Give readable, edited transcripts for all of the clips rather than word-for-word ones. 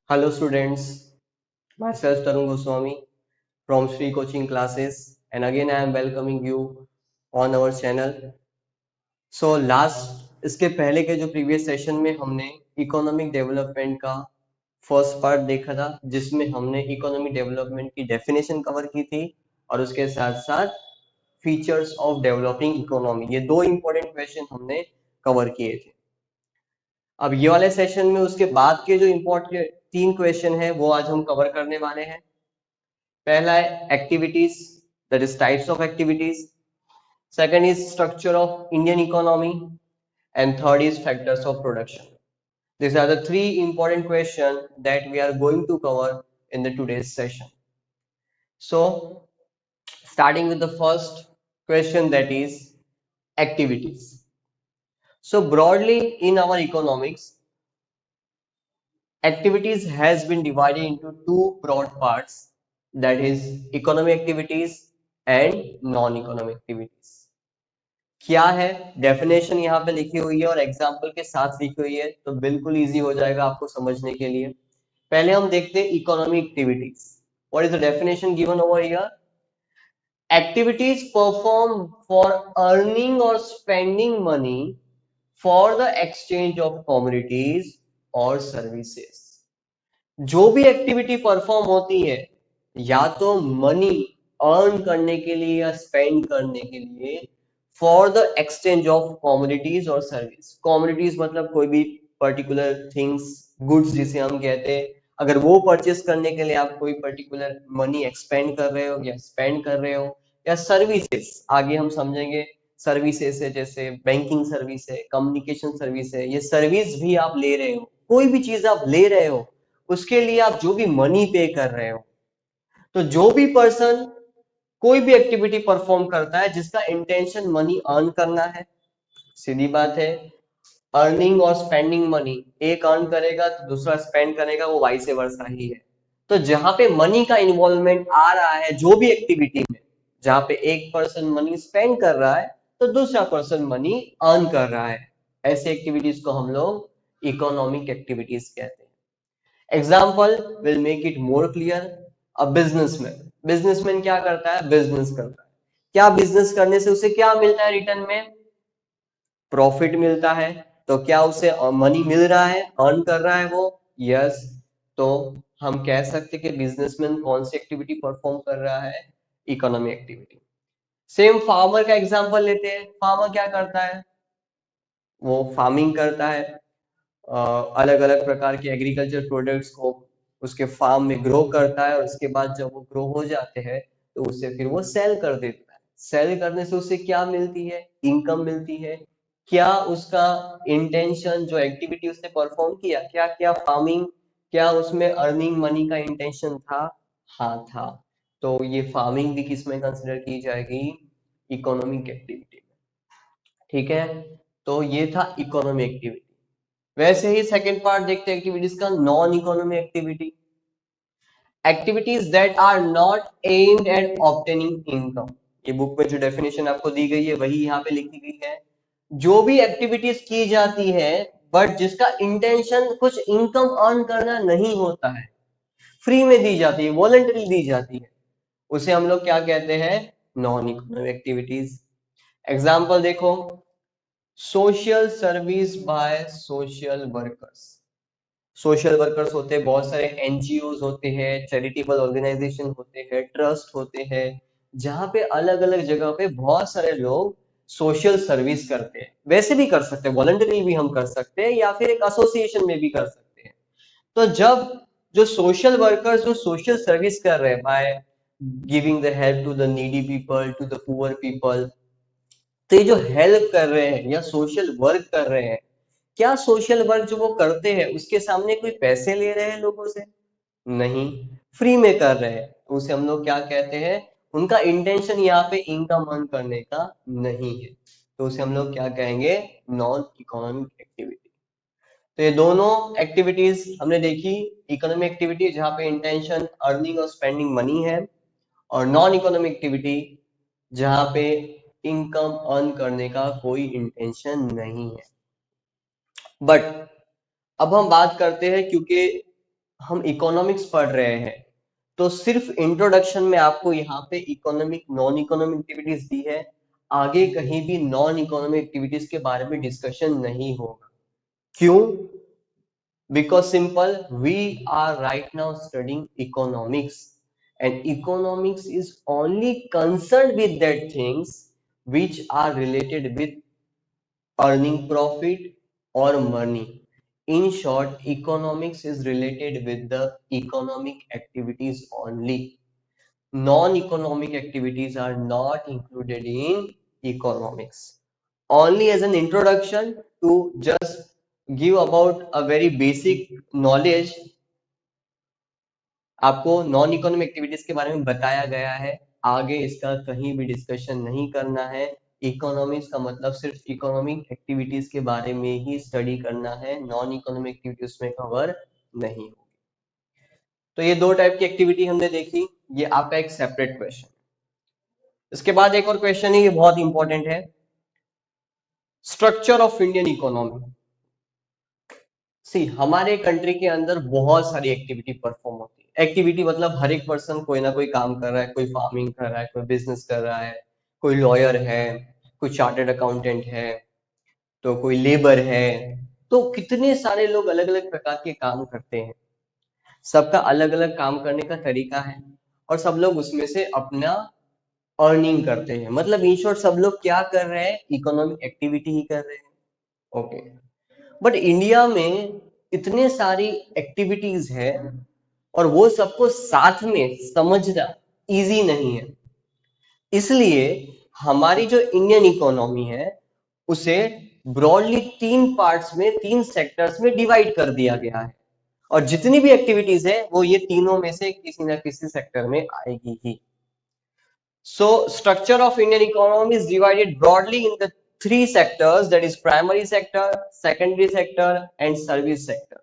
Hello students, myself Tarun Goswami from Sri Coaching Classes, and again I am welcoming you on our channel. So last इसके पहले के जो previous session में हमने economic development का first part देखा था, जिसमें हमने इकोनॉमिक डेवलपमेंट की डेफिनेशन कवर की थी और उसके साथ साथ फीचर्स ऑफ डेवलपिंग इकोनॉमी, ये दो इंपॉर्टेंट क्वेश्चन हमने कवर किए थे। अब ये वाले सेशन में उसके बाद के जो इम्पोर्टेंट तीन क्वेश्चन है वो आज हम कवर करने वाले हैं। पहला है activities, that is types of activities. Second is structure of Indian economy and third is factors of production. These are the three important questions that we are going to cover in the today's session. So, starting with the first question, that is activities. So broadly in our economics, activities has been divided into two broad parts, that is economic activities and non-economic activities. क्या है definition यहाँ पे लिखी हुई है और example के साथ लिखी हुई है, तो बिल्कुल इजी हो जाएगा आपको समझने के लिए। पहले हम देखते हैं economic activities. What is the definition given over here? Activities perform for earning और spending money for the exchange of commodities और सर्विसेज। जो भी एक्टिविटी परफॉर्म होती है या तो मनी अर्न करने के लिए या स्पेंड करने के लिए for the exchange of commodities और सर्विस। कमोडिटीज मतलब कोई भी पर्टिकुलर थिंग्स, गुड्स जिसे हम कहते हैं, अगर वो परचेस करने के लिए आप कोई पर्टिकुलर मनी एक्सपेंड कर रहे हो या स्पेंड कर रहे हो, या सर्विसेज आगे हम समझेंगे। सर्विसेज है जैसे बैंकिंग सर्विस है, कम्युनिकेशन सर्विस है, ये सर्विस भी आप ले रहे हो, कोई भी चीज आप ले रहे हो उसके लिए आप जो भी मनी पे कर रहे हो। तो जो भी पर्सन कोई भी एक्टिविटी परफॉर्म करता है जिसका इंटेंशन मनी अर्न करना है, सीधी बात है, अर्निंग और स्पेंडिंग मनी, एक अर्न करेगा तो दूसरा स्पेंड करेगा, वो वाइस वर्सा ही है। तो जहां पे मनी का इन्वॉल्वमेंट आ रहा है जो भी एक्टिविटी में, जहां पे एक पर्सन मनी स्पेंड कर रहा है तो दूसरा पर्सन मनी अर्न कर रहा है, ऐसे एक्टिविटीज को हम लोग इकोनॉमिक एक्टिविटीज कहते हैं। Example will make it more clear. A businessman क्या करता है? बिजनेस करता है। क्या बिजनेस करने से उसे क्या मिलता है? रिटर्न में प्रॉफिट मिलता है। तो क्या उसे मनी मिल रहा है, अर्न कर रहा है वो? यस। तो हम कह सकते कि बिजनेसमैन कौन सी एक्टिविटी परफॉर्म कर रहा है? Economic activity. सेम फार्मर का एग्जांपल लेते हैं। फार्मर क्या करता है? वो फार्मिंग करता है, अलग अलग प्रकार के एग्रीकल्चर प्रोडक्ट्स को उसके फार्म में ग्रो करता है, और उसके बाद जब वो ग्रो हो जाते हैं तो उसे फिर वो सेल कर देता है। सेल करने से उसे क्या मिलती है? इनकम मिलती है। क्या उसका इंटेंशन, जो एक्टिविटी उसने परफॉर्म किया, क्या क्या फार्मिंग, क्या उसमें अर्निंग मनी का इंटेंशन था? हाँ था। तो ये फार्मिंग भी किसमें कंसिडर की जाएगी? इकोनॉमिक एक्टिविटी में। ठीक है, तो ये था इकोनॉमिक एक्टिविटी। वैसे ही सेकंड पार्ट देखते हैं एक्टिविटीज का, non economic activity. Activities that are not aimed at obtaining income. ये बुक में जो डेफिनेशन आपको दी गई है वही यहाँ पे लिखी गई है। जो भी एक्टिविटीज की जाती है बट जिसका इंटेंशन कुछ इनकम अर्न करना नहीं होता है, फ्री में दी जाती है, वॉलंटरी दी जाती है, उसे हम लोग क्या कहते हैं? Non economic activities. एग्जाम्पल देखो, social service by social workers. Social workers होते हैं, बहुत सारे एनजीओज होते हैं, चैरिटेबल ऑर्गेनाइजेशन होते हैं, ट्रस्ट होते हैं, जहां पे अलग अलग जगह पे बहुत सारे लोग सोशल सर्विस करते हैं। वैसे भी कर सकते हैं, वॉलंटरी भी हम कर सकते हैं, या फिर एक एसोसिएशन में भी कर सकते हैं। तो जब जो सोशल वर्कर्स जो सोशल सर्विस कर रहे हैं by giving the help to the needy people, to the poor people, तो ये जो हेल्प कर रहे हैं या सोशल वर्क कर रहे हैं, क्या सोशल वर्क जो वो करते हैं उसके सामने कोई पैसे ले रहे हैं लोगों से? नहीं, फ्री में कर रहे हैं, तो उसे हम लोग क्या कहते हैं? उनका इंटेंशन यहाँ पे इनकम अर्न करने का नहीं है, तो उसे हम लोग क्या कहेंगे? Non economic activity. तो ये दोनों एक्टिविटीज हमने देखी, इकोनॉमिक एक्टिविटी जहाँ पे इंटेंशन अर्निंग और स्पेंडिंग मनी है, और नॉन इकोनॉमिक एक्टिविटी जहाँ पे इनकम अर्न करने का कोई इंटेंशन नहीं है। बट अब हम बात करते हैं, क्योंकि हम इकोनॉमिक्स पढ़ रहे हैं, तो सिर्फ इंट्रोडक्शन में आपको यहाँ पे इकोनॉमिक नॉन इकोनॉमिक एक्टिविटीज दी है, आगे कहीं भी नॉन इकोनॉमिक एक्टिविटीज के बारे में डिस्कशन नहीं होगा। क्यों? Because simple, we are right now studying economics, and economics is only concerned with that things which are related with earning profit or money. In short, economics is related with the economic activities only. Non-economic activities are not included in economics. Only as an introduction to just give about a very basic knowledge, आपको non economic activities के बारे में बताया गया है, आगे इसका कहीं भी डिस्कशन नहीं करना है। इकोनॉमिक्स का मतलब सिर्फ इकोनॉमिक एक्टिविटीज के बारे में ही स्टडी करना है, नॉन इकोनॉमिक एक्टिविटीज में कवर नहीं होगी। तो ये दो टाइप की एक्टिविटी हमने देखी, ये आपका एक सेपरेट क्वेश्चन। इसके बाद एक और क्वेश्चन है, ये बहुत इंपॉर्टेंट है, स्ट्रक्चर ऑफ इंडियन इकोनॉमी। सी, हमारे कंट्री के अंदर बहुत सारी एक्टिविटी परफॉर्म होती है। एक्टिविटी मतलब हर एक पर्सन कोई ना कोई काम कर रहा है, कोई फार्मिंग कर रहा है, कोई बिजनेस कर रहा है, कोई लॉयर है, कोई चार्टर्ड अकाउंटेंट है, तो कोई लेबर है। तो कितने सारे लोग अलग अलग प्रकार के काम करते हैं, सबका अलग अलग काम करने का तरीका है, और सब लोग उसमें से अपना अर्निंग करते हैं। मतलब इन शॉर्ट सब लोग क्या कर रहे हैं, इकोनॉमिक एक्टिविटी ही कर रहे हैं। ओके, बट इंडिया में इतने सारी एक्टिविटीज है और वो सबको साथ में समझना इजी नहीं है। इसलिए हमारी जो इंडियन इकोनॉमी है उसे ब्रॉडली तीन पार्ट्स में, तीन सेक्टर्स में डिवाइड कर दिया गया है, और जितनी भी एक्टिविटीज है वो ये तीनों में से किसी ना किसी सेक्टर में आएगी ही। So structure of Indian economy is divided broadly in the three sectors, that is primary sector, secondary sector and service sector.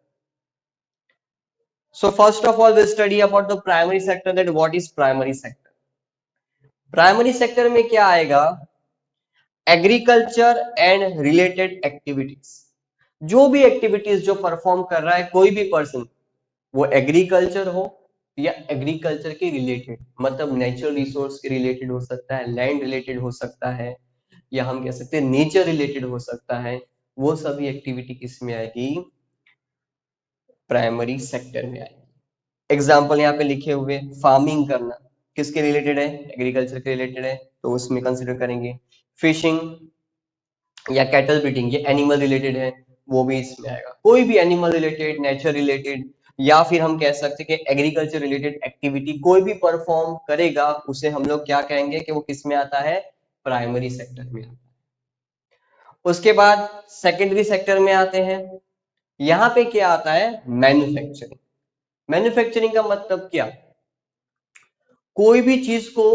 So first of all, we'll study about the primary sector, that what is primary sector. Primary sector में क्या आएगा, agriculture and related activities. जो भी activities जो perform कर रहा है कोई भी पर्सन, वो एग्रीकल्चर हो या एग्रीकल्चर के रिलेटेड, मतलब नेचुरल रिसोर्स के रिलेटेड हो सकता है, लैंड रिलेटेड हो सकता है, या हम कह सकते हैं नेचर रिलेटेड हो सकता है, वो सभी एक्टिविटी किस में आएगी, प्राइमरी सेक्टर में आएगी। एग्जाम्पल यहाँ पे लिखे हुए, फार्मिंग करना किसके रिलेटेड है, एग्रीकल्चर के रिलेटेड है, तो उसमें कंसिडर करेंगे। फिशिंग या कैटल ब्रीडिंग, ये एनिमल रिलेटेड है, वो भी इसमें आएगा। कोई भी एनिमल रिलेटेड, नेचर रिलेटेड, या फिर हम कह सकते हैं कि एग्रीकल्चर रिलेटेड एक्टिविटी कोई भी परफॉर्म करेगा, उसे हम लोग क्या कहेंगे कि वो किस में आता है, प्राइमरी सेक्टर में आता है। उसके बाद सेकेंडरी सेक्टर में आते हैं, यहां पे क्या आता है, मैन्युफैक्चरिंग। मैन्युफैक्चरिंग का मतलब क्या, कोई भी चीज को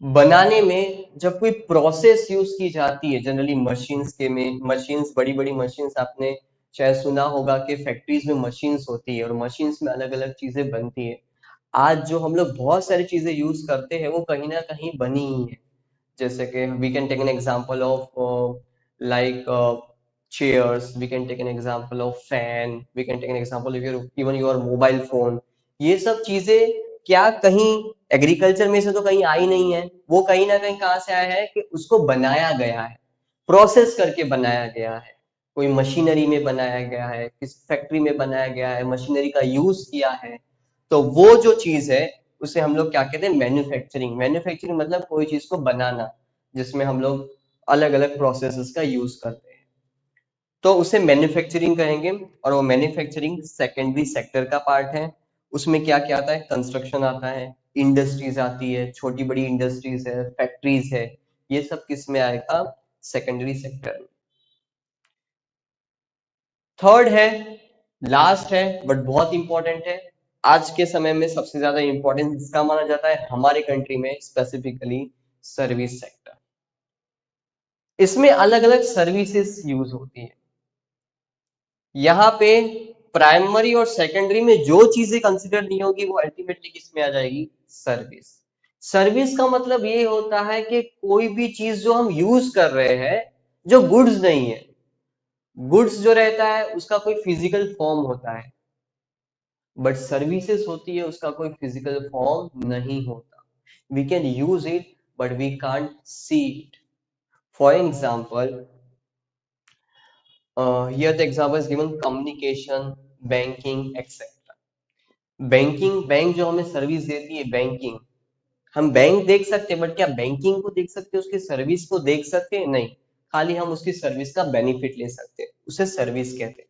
बनाने में जब कोई प्रोसेस यूज की जाती है, जनरली मशीन्स के में, मशीन्स, बड़ी बड़ी मशीन्स, आपने शायद सुना होगा कि फैक्ट्रीज में मशीन्स होती है और मशीन्स में अलग अलग चीजें बनती है। आज जो हम लोग बहुत सारी चीजें यूज करते हैं वो कहीं ना कहीं बनी ही है, जैसे कि we can take an example of like chairs, we can take an example of fan, we can take an example of your even your mobile phone। ये सब चीजें क्या कहीं एग्रीकल्चर में से तो कहीं आई नहीं है, वो कहीं ना कहीं कहाँ से आया है कि उसको बनाया गया है, प्रोसेस करके बनाया गया है, कोई मशीनरी में बनाया गया है, किस फैक्ट्री में बनाया गया है, मशीनरी का यूज किया है। तो वो जो चीज है उसे हम लोग क्या कहते हैं, मैन्युफैक्चरिंग। मैन्युफैक्चरिंग मतलब कोई चीज को बनाना जिसमें हम लोग अलग अलग प्रोसेसेस का यूज करते हैं, तो उसे मैन्युफैक्चरिंग कहेंगे। और वो मैन्युफैक्चरिंग सेकेंडरी सेक्टर का पार्ट है। उसमें क्या क्या आता है, कंस्ट्रक्शन आता है, इंडस्ट्रीज आती है, छोटी बड़ी इंडस्ट्रीज है, फैक्ट्रीज है, ये सब किस में आएगा, सेकेंडरी सेक्टर में। थर्ड है, लास्ट है बट बहुत इंपॉर्टेंट है, आज के समय में सबसे ज्यादा इंपॉर्टेंट इसका माना जाता है हमारे कंट्री में, स्पेसिफिकली सर्विस सेक्टर। इसमें अलग अलग सर्विसेज यूज होती है। यहाँ पे प्राइमरी और सेकेंडरी में जो चीजें कंसिडर नहीं होगी वो अल्टीमेटली किस में आ जाएगी, सर्विस। सर्विस का मतलब ये होता है कि कोई भी चीज जो हम यूज कर रहे हैं, जो गुड्स नहीं है, गुड्स जो रहता है उसका कोई फिजिकल फॉर्म होता है, बट सर्विसेज होती है उसका कोई फिजिकल फॉर्म नहीं होता. We can use it but we can't see it. For example, here the example is given: communication, banking, etc. Banking, bank जो हमें सर्विस देती है, बैंकिंग, हम बैंक देख सकते हैं बट क्या बैंकिंग को देख सकते हैं, उसकी सर्विस को देख सकते हैं? नहीं, खाली हम उसकी सर्विस का बेनिफिट ले सकते हैं, उसे सर्विस कहते हैं.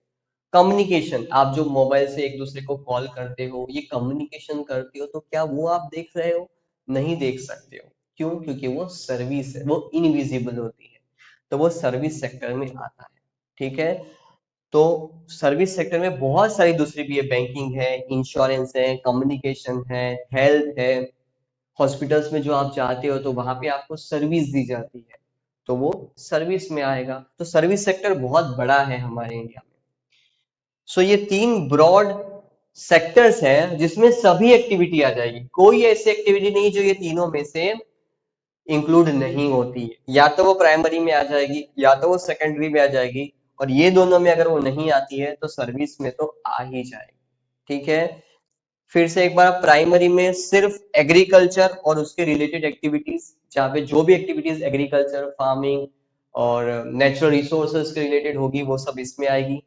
कम्युनिकेशन, आप जो मोबाइल से एक दूसरे को कॉल करते हो, ये कम्युनिकेशन करते हो, तो क्या वो आप देख रहे हो? नहीं देख सकते हो. क्यों? क्योंकि वो सर्विस है, वो इनविजिबल होती है, तो वो सर्विस सेक्टर में आता है. ठीक है. तो सर्विस सेक्टर में बहुत सारी दूसरी भी है, बैंकिंग है, इंश्योरेंस है, कम्युनिकेशन है, हेल्थ है. हॉस्पिटल्स में जो आप जाते हो तो वहां पे आपको सर्विस दी जाती है, तो वो सर्विस में आएगा. तो सर्विस सेक्टर बहुत बड़ा है हमारे इंडिया में. सो ये 3 ब्रॉड सेक्टर्स हैं जिसमें सभी एक्टिविटी आ जाएगी. कोई ऐसी एक्टिविटी नहीं जो ये तीनों में से इंक्लूड नहीं होती है. या तो वो प्राइमरी में आ जाएगी, या तो वो सेकेंडरी में आ जाएगी, और ये दोनों में अगर वो नहीं आती है तो सर्विस में तो आ ही जाएगी. ठीक है. फिर से एक बार, प्राइमरी में सिर्फ एग्रीकल्चर और उसके रिलेटेड एक्टिविटीज, जहाँ पे जो भी एक्टिविटीज एग्रीकल्चर, फार्मिंग और नेचुरल रिसोर्सेज के रिलेटेड होगी वो सब इसमें आएगी.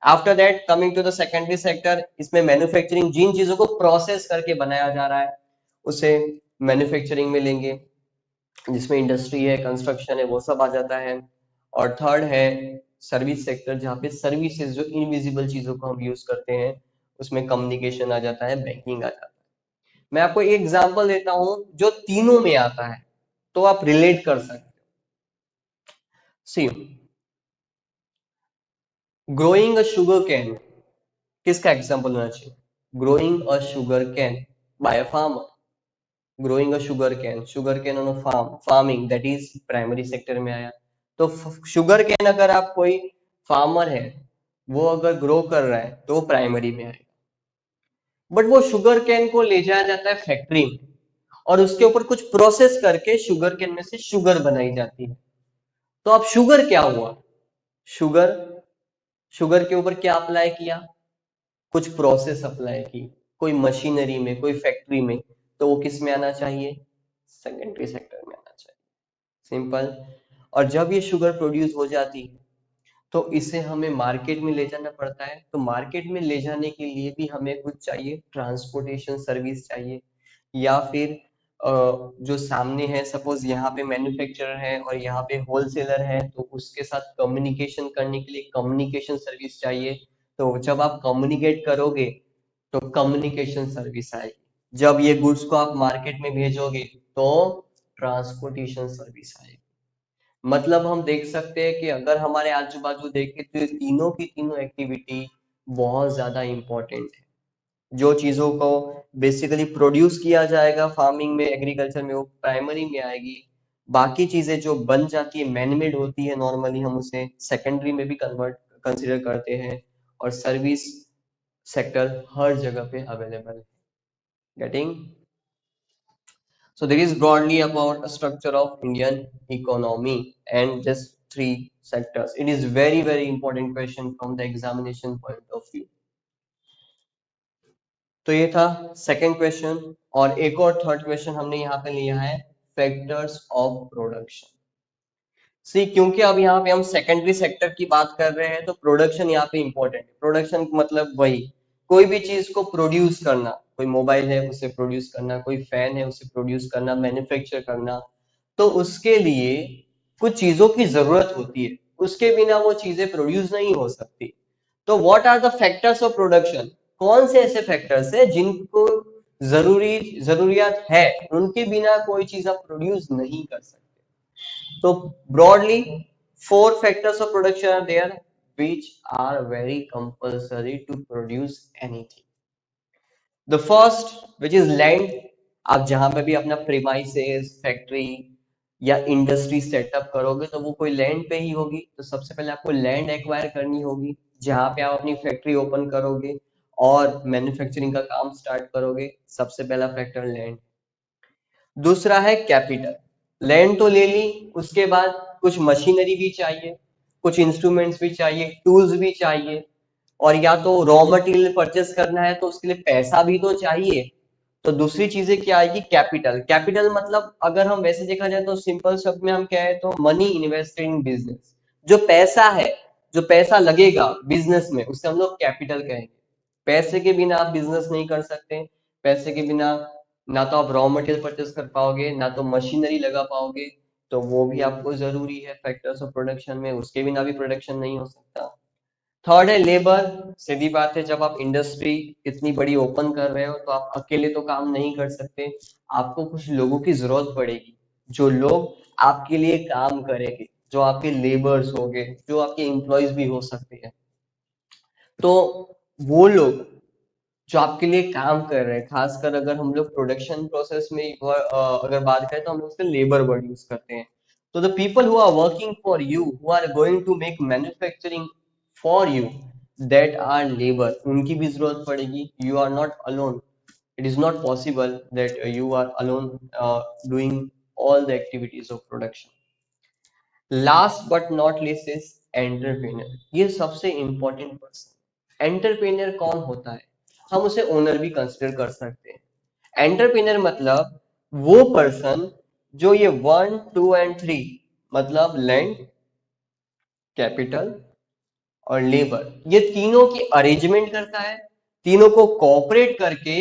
After that coming to the secondary sector, इसमें मैन्युफैक्चरिंग, जिन चीजों को प्रोसेस करके बनाया जा रहा है उसे मैन्युफैक्चरिंग में लेंगे, जिसमें इंडस्ट्री है, कंस्ट्रक्शन है, वो सब आ जाता है. और थर्ड है सर्विस सेक्टर, जहाँ पे सर्विसेज, जो इनविजिबल चीजों को हम यूज करते हैं, उसमें कम्युनिकेशन आ जाता है, बैंकिंग आ जाता है. मैं आपको एक एग्जांपल देता हूं जो तीनों में आता है, तो आप रिलेट कर सकते हो. See, growing a sugar cane किसका एग्जांपल होना चाहिए? Growing a sugar cane by a farmer. Growing a sugar cane on a farm, farming, that is primary sector में आया. तो शुगर कैन अगर आप कोई फार्मर है, वो अगर ग्रो कर रहा है तो वो प्राइमरी में आएगा. बट वो शुगर कैन को ले जाया जाता है फैक्ट्री में, और उसके ऊपर कुछ प्रोसेस करके शुगर कैन में से शुगर बनाई जाती है. तो अब शुगर क्या हुआ? शुगर, शुगर के ऊपर क्या अप्लाई किया? कुछ प्रोसेस अप्लाई की, कोई मशीनरी में, कोई फैक्ट्री में, तो वो किस में आना चाहिए? सेकेंडरी सेक्टर में आना चाहिए. सिंपल. और जब ये शुगर प्रोड्यूस हो जाती है तो इसे हमें मार्केट में ले जाना पड़ता है. तो मार्केट में ले जाने के लिए भी हमें कुछ चाहिए, ट्रांसपोर्टेशन सर्विस चाहिए. या फिर जो सामने है, सपोज यहाँ पे मैन्युफैक्चरर है और यहाँ पे होलसेलर है, तो उसके साथ कम्युनिकेशन करने के लिए कम्युनिकेशन सर्विस चाहिए. तो जब आप कम्युनिकेट करोगे तो कम्युनिकेशन सर्विस आएगी. जब ये गुड्स को आप मार्केट में भेजोगे तो ट्रांसपोर्टेशन सर्विस आएगी. मतलब हम देख सकते हैं कि अगर हमारे आजू बाजू देखें तो ये तीनों की तीनों एक्टिविटी बहुत ज्यादा इंपॉर्टेंट है. जो चीजों को बेसिकली प्रोड्यूस किया जाएगा फार्मिंग में, एग्रीकल्चर में, वो प्राइमरी में आएगी. बाकी चीजें जो बन जाती है, मैनमेड होती है, नॉर्मली हम उसे सेकेंडरी में भी कन्वर्ट कंसिडर करते हैं. और सर्विस सेक्टर हर जगह पे अवेलेबल है. Getting? So there is broadly about a structure of Indian economy and just 3 sectors. It is very important question from the examination point of view. तो ये था सेकंड क्वेश्चन. और एक और थर्ड क्वेश्चन हमने यहाँ पे लिया है, फैक्टर्स ऑफ प्रोडक्शन. सी, क्योंकि अब यहाँ पे हम सेकेंडरी सेक्टर की बात कर रहे हैं तो प्रोडक्शन यहाँ पे इंपॉर्टेंट है. प्रोडक्शन मतलब वही, कोई भी चीज को प्रोड्यूस करना, कोई मोबाइल है उसे प्रोड्यूस करना, कोई फैन है उसे प्रोड्यूस करना, मैन्युफैक्चर करना. तो उसके लिए कुछ चीजों की जरूरत होती है, उसके बिना वो चीजें प्रोड्यूस नहीं हो सकती. तो what are the factors of production? कौन से ऐसे फैक्टर्स है जिनको जरूरियात है, उनके बिना कोई चीज आप प्रोड्यूस नहीं कर सकते? So broadly, 4 factors of production are there which are very compulsory to produce anything. The first, which is land. आप जहां पे भी अपना प्रीमाइसेस, फैक्ट्री या इंडस्ट्री सेटअप करोगे तो वो कोई लैंड पे ही होगी. तो सबसे पहले आपको लैंड एक्वायर करनी होगी जहां पे आप अपनी फैक्ट्री ओपन करोगे और मैन्युफैक्चरिंग का काम स्टार्ट करोगे. सबसे पहला फैक्टर लैंड. दूसरा है कैपिटल. लैंड तो ले ली, उसके बाद कुछ मशीनरी भी चाहिए, कुछ इंस्ट्रूमेंट्स भी चाहिए, टूल्स भी चाहिए. और या तो रॉ मटेरियल परचेस करना है तो उसके लिए पैसा भी तो चाहिए। तो दूसरी चीजें क्या आएगी, कैपिटल। कैपिटल मतलब अगर हम वैसे देखा जाए तो सिंपल शब्द में हम क्या है तो मनी इन्वेस्टेड इन बिजनेस। जो पैसा है, जो पैसा लगेगा बिजनेस में, उससे हम लोग कैपिटल कहेंगे। पैसे के बिना आप बिजनेस नहीं कर सकते। पैसे के बिना ना तो आप रॉ मटेरियल परचेस कर पाओगे, ना तो मशीनरी लगा पाओगे। तो वो भी आपको जरूरी है फैक्टर्स ऑफ प्रोडक्शन में, उसके बिना भी प्रोडक्शन नहीं हो सकता। थर्ड है लेबर। सीधी बात है, जब आप इंडस्ट्री इतनी बड़ी ओपन कर रहे हो तो आप अकेले तो काम नहीं कर सकते, आपको कुछ लोगों की जरूरत पड़ेगी। जो लोग आपके लिए काम करेंगे, जो आपके लेबर्स होंगे, जो आपके एम्प्लॉयज भी हो सकते हैं। तो वो लोग जो आपके लिए काम कर रहे हैं, खासकर अगर हम लोग प्रोडक्शन प्रोसेस में अगर बात करें तो हम लोग उसका लेबर वर्ड यूज करते हैं। तो the people who are working for you, who are going to make manufacturing for you, that are labour, उनकी भी जरूरत पड़ेगी। You are not alone, it is not possible that you are alone doing all the activities of production. Last but not least is entrepreneur. ये सबसे important person. Entrepreneur कौन होता है, हम उसे ओनर भी कंसिडर कर सकते हैं। एंटरप्रेन्योर मतलब वो पर्सन जो ये 1, 2 एंड 3 मतलब लैंड, कैपिटल और लेबर, ये तीनों की अरेंजमेंट करता है, तीनों को कोऑपरेट करके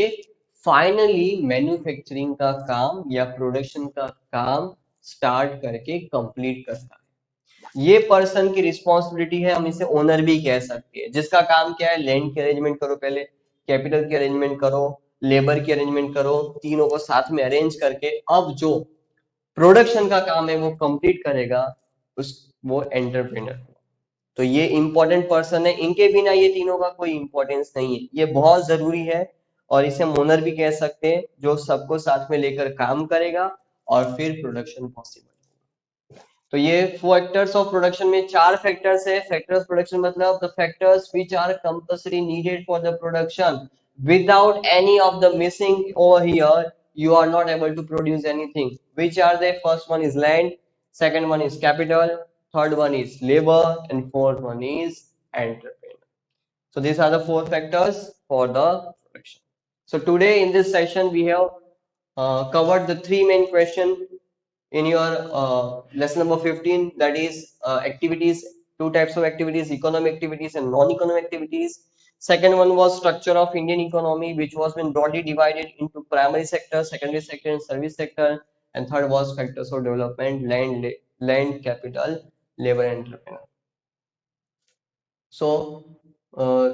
फाइनली मैन्युफैक्चरिंग का काम या प्रोडक्शन का काम स्टार्ट करके कंप्लीट करता है। ये पर्सन की रिस्पॉन्सिबिलिटी है, हम इसे ओनर भी कह सकते हैं, जिसका काम क्या है, लैंड की अरेंजमेंट करो पहले, कैपिटल की अरेंजमेंट करो, लेबर की अरेंजमेंट करो, तीनों को साथ में अरेंज करके अब जो प्रोडक्शन का काम है वो कंप्लीट करेगा, उस वो एंटरप्रेन्योर। तो ये इंपॉर्टेंट पर्सन है, इनके बिना ये तीनों का कोई इंपॉर्टेंस नहीं है, ये बहुत जरूरी है। और इसे हम ओनर भी कह सकते हैं, जो सबको साथ में लेकर काम करेगा और फिर प्रोडक्शन पॉसिबल। तो ये फैक्टर्स ऑफ प्रोडक्शन में चार फैक्टर्स है। फैक्टर्स प्रोडक्शन मतलब the factors which are compulsory needed for the production, without any of the missing over here you are not able to produce anything. Which are they? First one is land, second one is capital, third one is labor, and fourth one is entrepreneur. So these are the four factors for the production. So today in this session we have covered the three main questions in your lesson number 15, that is activities, two types of activities, economic activities and non-economic activities. Second one was structure of Indian economy, which was been broadly divided into primary sector, secondary sector and service sector. And third was factors of development, land, capital, labor and entrepreneur. So uh,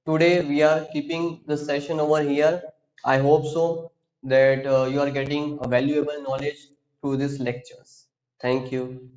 today we are keeping the session over here. I hope so that you are getting a valuable knowledge through these lectures. Thank you.